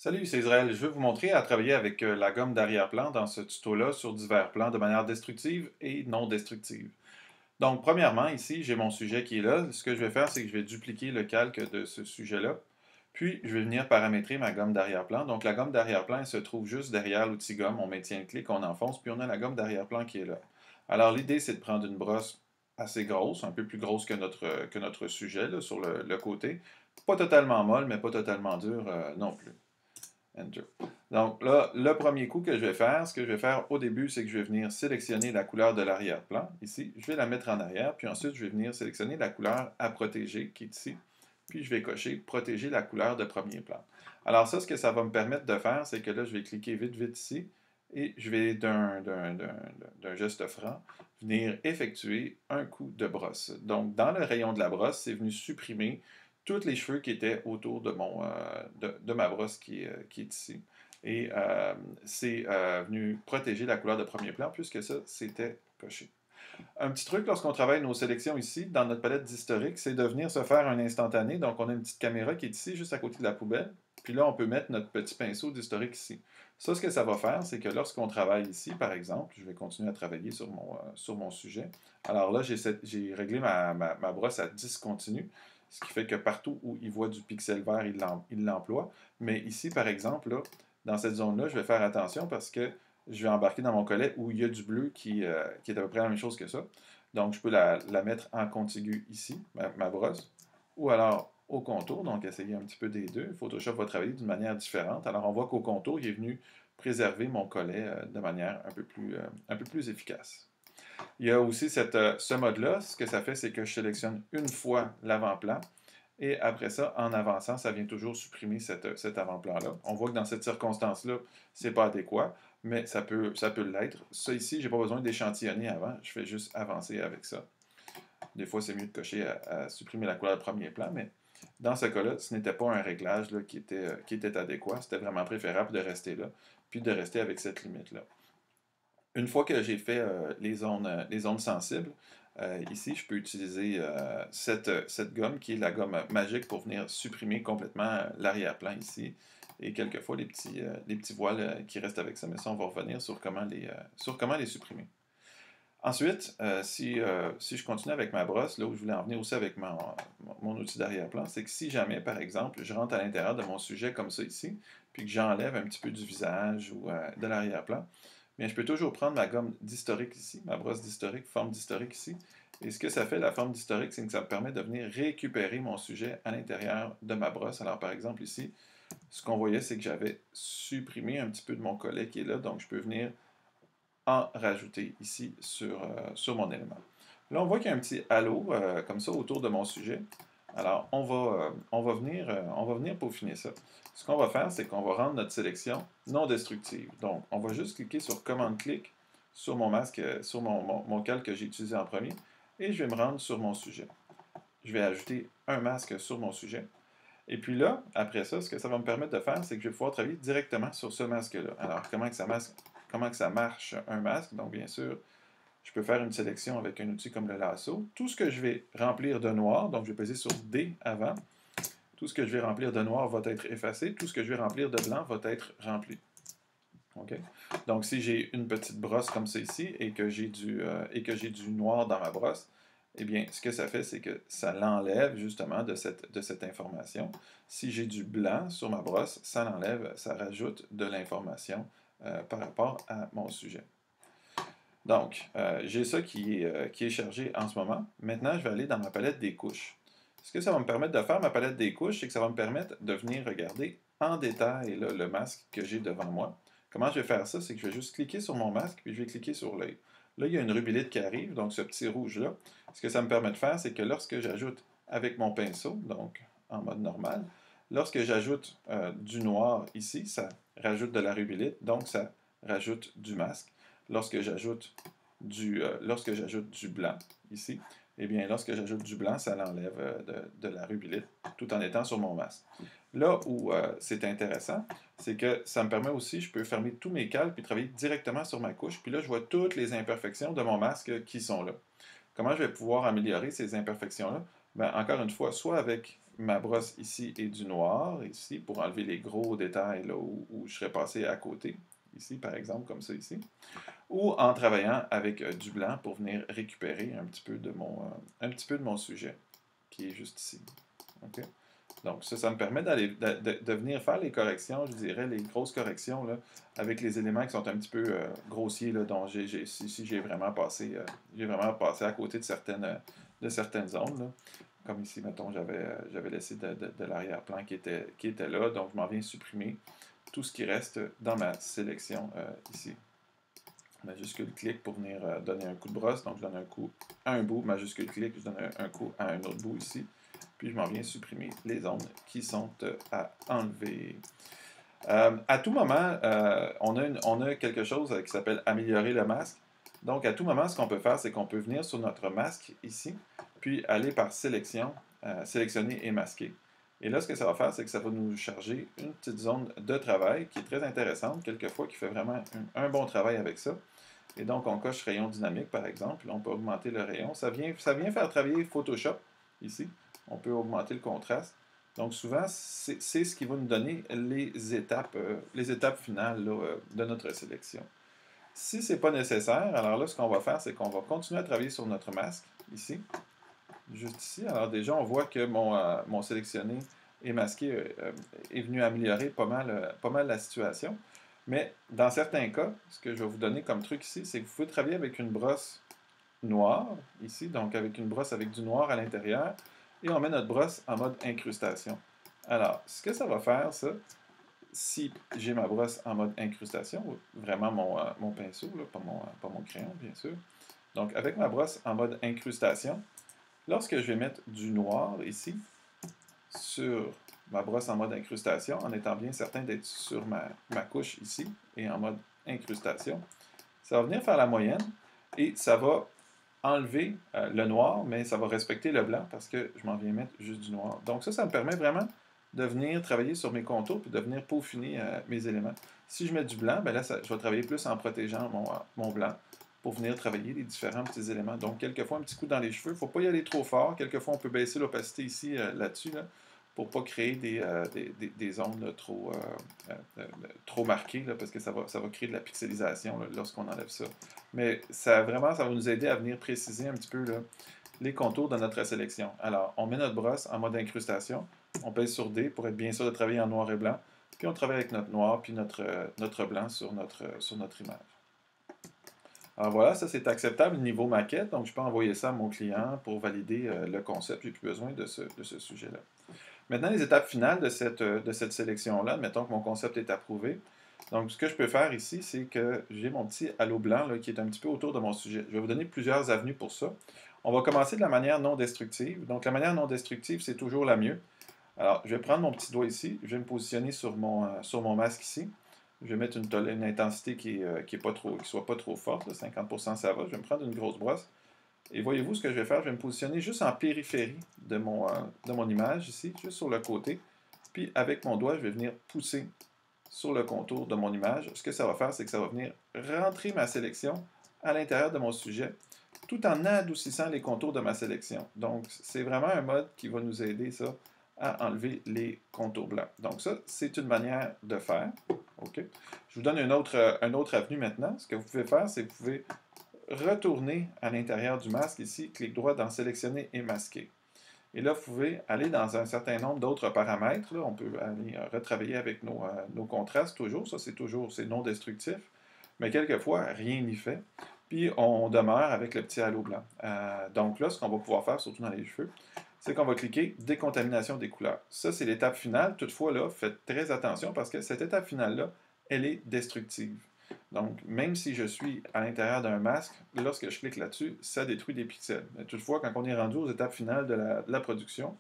Salut, c'est Israël. Je vais vous montrer à travailler avec la gomme d'arrière-plan dans ce tuto-là sur divers plans de manière destructive et non destructive. Donc, premièrement, ici, j'ai mon sujet qui est là. Ce que je vais faire, c'est que je vais dupliquer le calque de ce sujet-là. Puis, je vais venir paramétrer ma gomme d'arrière-plan. Donc, la gomme d'arrière-plan, elle se trouve juste derrière l'outil gomme. On maintient le clic, on enfonce, puis on a la gomme d'arrière-plan qui est là. Alors, l'idée, c'est de prendre une brosse assez grosse, un peu plus grosse que notre sujet là, sur le côté. Pas totalement molle, mais pas totalement dure non plus. Enter. Donc là, le premier coup que je vais faire, ce que je vais faire au début, c'est que je vais venir sélectionner la couleur de l'arrière-plan, ici. Je vais la mettre en arrière, puis ensuite, je vais venir sélectionner la couleur à protéger, qui est ici. Puis je vais cocher protéger la couleur de premier plan. Alors ça, ce que ça va me permettre de faire, c'est que là, je vais cliquer vite, vite ici, et je vais, d'un geste franc, venir effectuer un coup de brosse. Donc, dans le rayon de la brosse, c'est venu supprimer tous les cheveux qui étaient autour de ma brosse qui est ici. Et c'est venu protéger la couleur de premier plan puisque ça, c'était coché. Un petit truc lorsqu'on travaille nos sélections ici, dans notre palette d'historique, c'est de venir se faire un instantané. Donc, on a une petite caméra qui est ici, juste à côté de la poubelle. Puis là, on peut mettre notre petit pinceau d'historique ici. Ça, ce que ça va faire, c'est que lorsqu'on travaille ici, par exemple, je vais continuer à travailler sur mon sujet. Alors là, j'ai réglé ma brosse à 10 continu, ce qui fait que partout où il voit du pixel vert, il l'emploie. Mais ici, par exemple, là, dans cette zone-là, je vais faire attention parce que je vais embarquer dans mon collet où il y a du bleu qui est à peu près la même chose que ça. Donc, je peux la mettre en contigu ici, ma brosse, ou alors au contour, donc essayer un petit peu des deux. Photoshop va travailler d'une manière différente. Alors, on voit qu'au contour, il est venu préserver mon collet de manière un peu plus efficace. Il y a aussi ce mode-là. Ce que ça fait, c'est que je sélectionne une fois l'avant-plan. Et après ça, en avançant, ça vient toujours supprimer cet avant-plan-là. On voit que dans cette circonstance-là, c'est pas adéquat, mais ça peut l'être. Ça ici, j'ai pas besoin d'échantillonner avant, je fais juste avancer avec ça. Des fois, c'est mieux de cocher à supprimer la couleur de premier plan, mais dans ce cas-là, ce n'était pas un réglage là, qui était adéquat. C'était vraiment préférable de rester là, puis de rester avec cette limite-là. Une fois que j'ai fait les zones sensibles, ici, je peux utiliser cette gomme qui est la gomme magique pour venir supprimer complètement l'arrière-plan ici et quelquefois les petits voiles qui restent avec ça, mais ça, on va revenir sur comment les supprimer. Ensuite, si je continue avec ma brosse, là où je voulais en venir aussi avec mon outil d'arrière-plan, c'est que si jamais, par exemple, je rentre à l'intérieur de mon sujet comme ça ici, puis que j'enlève un petit peu du visage ou de l'arrière-plan, bien, je peux toujours prendre ma gomme d'historique ici, ma brosse d'historique, forme d'historique ici. Et ce que ça fait, la forme d'historique, c'est que ça me permet de venir récupérer mon sujet à l'intérieur de ma brosse. Alors, par exemple, ici, ce qu'on voyait, c'est que j'avais supprimé un petit peu de mon collet qui est là, donc je peux venir en rajouter ici sur mon élément. Là, on voit qu'il y a un petit halo comme ça autour de mon sujet. Alors, on va venir peaufiner ça. Ce qu'on va faire, c'est qu'on va rendre notre sélection non destructive. Donc, on va juste cliquer sur commande-clic sur mon masque, sur mon calque que j'ai utilisé en premier, et je vais me rendre sur mon sujet. Je vais ajouter un masque sur mon sujet. Et puis là, après ça, ce que ça va me permettre de faire, c'est que je vais pouvoir travailler directement sur ce masque-là. Alors, comment que ça marche un masque? Donc, bien sûr, je peux faire une sélection avec un outil comme le lasso. Tout ce que je vais remplir de noir, donc je vais peser sur D avant, tout ce que je vais remplir de noir va être effacé, tout ce que je vais remplir de blanc va être rempli. Okay? Donc, si j'ai une petite brosse comme ça ici et que j'ai du noir dans ma brosse, eh bien, ce que ça fait, c'est que ça l'enlève justement de cette information. Si j'ai du blanc sur ma brosse, ça l'enlève, ça rajoute de l'information par rapport à mon sujet. Donc, j'ai ça qui est chargé en ce moment. Maintenant, je vais aller dans ma palette des couches. Ce que ça va me permettre de faire, ma palette des couches, c'est que ça va me permettre de venir regarder en détail là, le masque que j'ai devant moi. Comment je vais faire ça? C'est que je vais juste cliquer sur mon masque, puis je vais cliquer sur l'œil. Là, il y a une rubellite qui arrive, donc ce petit rouge-là. Ce que ça me permet de faire, c'est que lorsque j'ajoute avec mon pinceau, donc en mode normal, lorsque j'ajoute du noir ici, ça rajoute de la rubellite, donc ça rajoute du masque. Lorsque j'ajoute lorsque j'ajoute du blanc ici, eh bien, lorsque j'ajoute du blanc, ça l'enlève de la rubellite tout en étant sur mon masque. Là où c'est intéressant, c'est que ça me permet aussi, je peux fermer tous mes calques puis travailler directement sur ma couche. Puis là, je vois toutes les imperfections de mon masque qui sont là. Comment je vais pouvoir améliorer ces imperfections-là? Ben, encore une fois, soit avec ma brosse ici et du noir, ici, pour enlever les gros détails là, où je serais passé à côté, ici par exemple, comme ça ici, ou en travaillant avec du blanc pour venir récupérer un petit peu de mon sujet, qui est juste ici. OK? Donc ça me permet de venir faire les corrections, je dirais, les grosses corrections, là, avec les éléments qui sont un petit peu grossiers, là, dont si j'ai vraiment passé à côté de certaines zones, là. Comme ici, mettons, j'avais laissé de l'arrière-plan qui était là, donc je m'en viens supprimer tout ce qui reste dans ma sélection ici. Majuscule clic pour venir donner un coup de brosse, donc je donne un coup à un bout, majuscule clic, je donne un coup à un autre bout ici, puis je m'en viens supprimer les zones qui sont à enlever. À tout moment, on a quelque chose qui s'appelle améliorer le masque. Donc, à tout moment, ce qu'on peut faire, c'est qu'on peut venir sur notre masque ici, puis aller par sélection, sélectionner et masquer. Et là, ce que ça va faire, c'est que ça va nous charger une petite zone de travail qui est très intéressante, quelquefois, qui fait vraiment un bon travail avec ça. Et donc, on coche rayon dynamique, par exemple. Là, on peut augmenter le rayon. Ça vient faire travailler Photoshop, ici. On peut augmenter le contraste. Donc, souvent, c'est ce qui va nous donner les étapes finales là, de notre sélection. Si ce n'est pas nécessaire, alors là, ce qu'on va faire, c'est qu'on va continuer à travailler sur notre masque, ici, juste ici. Alors déjà, on voit que mon sélectionné et masqué est venu améliorer pas mal la situation. Mais dans certains cas, ce que je vais vous donner comme truc ici, c'est que vous pouvez travailler avec une brosse noire, ici, donc avec une brosse avec du noir à l'intérieur, et on met notre brosse en mode incrustation. Alors, ce que ça va faire, ça, si j'ai ma brosse en mode incrustation, vraiment mon pinceau, là, pas mon crayon, bien sûr. Donc, avec ma brosse en mode incrustation, lorsque je vais mettre du noir ici, sur ma brosse en mode incrustation, en étant bien certain d'être sur ma couche ici, et en mode incrustation, ça va venir faire la moyenne, et ça va enlever le noir, mais ça va respecter le blanc parce que je m'en viens mettre juste du noir. Donc ça me permet vraiment de venir travailler sur mes contours et de venir peaufiner mes éléments. Si je mets du blanc, ben là, je vais travailler plus en protégeant mon blanc pour venir travailler les différents petits éléments. Donc, quelquefois, un petit coup dans les cheveux. Il ne faut pas y aller trop fort. Quelquefois, on peut baisser l'opacité ici, là-dessus, là, pour ne pas créer des zones là, trop marquées, là, parce que ça va créer de la pixelisation là, lorsqu'on enlève ça. Mais vraiment, ça va nous aider à venir préciser un petit peu là, les contours de notre sélection. Alors, on met notre brosse en mode incrustation, on pèse sur D pour être bien sûr de travailler en noir et blanc, puis on travaille avec notre noir puis notre blanc sur notre image. Alors voilà, ça c'est acceptable niveau maquette, donc je peux envoyer ça à mon client pour valider le concept, j'ai plus besoin de ce sujet-là. Maintenant, les étapes finales de cette sélection-là, mettons que mon concept est approuvé. Donc, ce que je peux faire ici, c'est que j'ai mon petit halo blanc là, qui est un petit peu autour de mon sujet. Je vais vous donner plusieurs avenues pour ça. On va commencer de la manière non destructive. Donc, la manière non destructive, c'est toujours la mieux. Alors, je vais prendre mon petit doigt ici, je vais me positionner sur mon masque ici. Je vais mettre une intensité qui soit pas trop forte, là, 50% ça va. Je vais me prendre une grosse brosse. Et voyez-vous ce que je vais faire? Je vais me positionner juste en périphérie de mon image ici, juste sur le côté. Puis avec mon doigt, je vais venir pousser sur le contour de mon image. Ce que ça va faire, c'est que ça va venir rentrer ma sélection à l'intérieur de mon sujet, tout en adoucissant les contours de ma sélection. Donc, c'est vraiment un mode qui va nous aider, ça, à enlever les contours blancs. Donc ça, c'est une manière de faire. OK? Je vous donne un autre avenue maintenant. Ce que vous pouvez faire, c'est que vous pouvez retourner à l'intérieur du masque ici, clic droit dans sélectionner et masquer. Et là, vous pouvez aller dans un certain nombre d'autres paramètres. Là. On peut aller retravailler avec nos contrastes toujours. Ça, c'est non destructif. Mais quelquefois, rien n'y fait. Puis, on demeure avec le petit halo blanc. Donc là, ce qu'on va pouvoir faire, surtout dans les cheveux, c'est qu'on va cliquer décontamination des couleurs. Ça, c'est l'étape finale. Toutefois, là, faites très attention parce que cette étape finale-là, elle est destructive. Donc, même si je suis à l'intérieur d'un masque, lorsque je clique là-dessus, ça détruit des pixels. Mais toutefois, quand on est rendu aux étapes finales de la production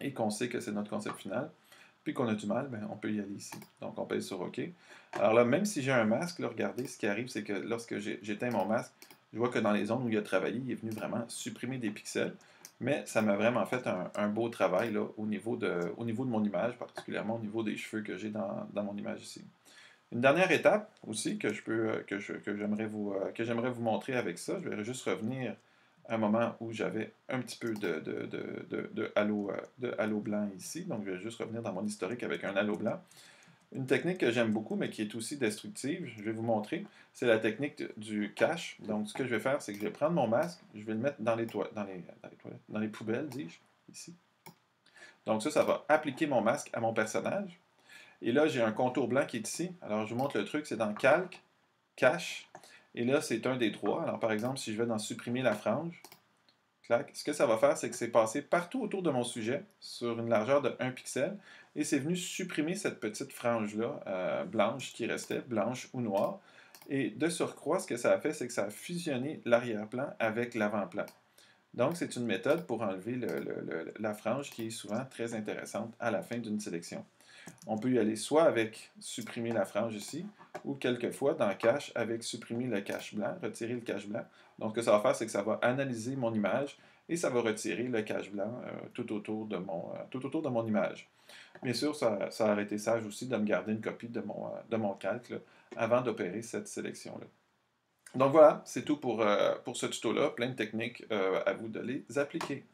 et qu'on sait que c'est notre concept final, puis qu'on a du mal, ben, on peut y aller ici. Donc, on pèse sur OK. Alors là, même si j'ai un masque, là, regardez, ce qui arrive, c'est que lorsque j'éteins mon masque, je vois que dans les zones où il a travaillé, il est venu vraiment supprimer des pixels. Mais ça m'a vraiment fait un beau travail là, au niveau de mon image, particulièrement au niveau des cheveux que j'ai dans mon image ici. Une dernière étape aussi que j'aimerais vous montrer avec ça, je vais juste revenir un moment où j'avais un petit peu de halo blanc ici. Donc, je vais juste revenir dans mon historique avec un halo blanc. Une technique que j'aime beaucoup, mais qui est aussi destructive, je vais vous montrer, c'est la technique du cache. Donc, ce que je vais faire, c'est que je vais prendre mon masque, je vais le mettre dans les toilettes, dans les poubelles, dis-je, ici. Donc ça va appliquer mon masque à mon personnage. Et là, j'ai un contour blanc qui est ici. Alors, je vous montre le truc, c'est dans Calque, Cache. Et là, c'est un des trois. Alors, par exemple, si je vais dans Supprimer la frange, clac, ce que ça va faire, c'est que c'est passé partout autour de mon sujet, sur une largeur de 1 pixel, et c'est venu supprimer cette petite frange-là, blanche, qui restait, blanche ou noire. Et de surcroît, ce que ça a fait, c'est que ça a fusionné l'arrière-plan avec l'avant-plan. Donc, c'est une méthode pour enlever la frange qui est souvent très intéressante à la fin d'une sélection. On peut y aller soit avec supprimer la frange ici, ou quelquefois dans Cache avec supprimer le cache blanc, retirer le cache blanc. Donc, ce que ça va faire, c'est que ça va analyser mon image et ça va retirer le cache blanc tout autour de mon image. Bien sûr, ça aurait été sage aussi de me garder une copie de mon calque là, avant d'opérer cette sélection-là. Donc voilà, c'est tout pour ce tuto-là. Plein de techniques, à vous de les appliquer.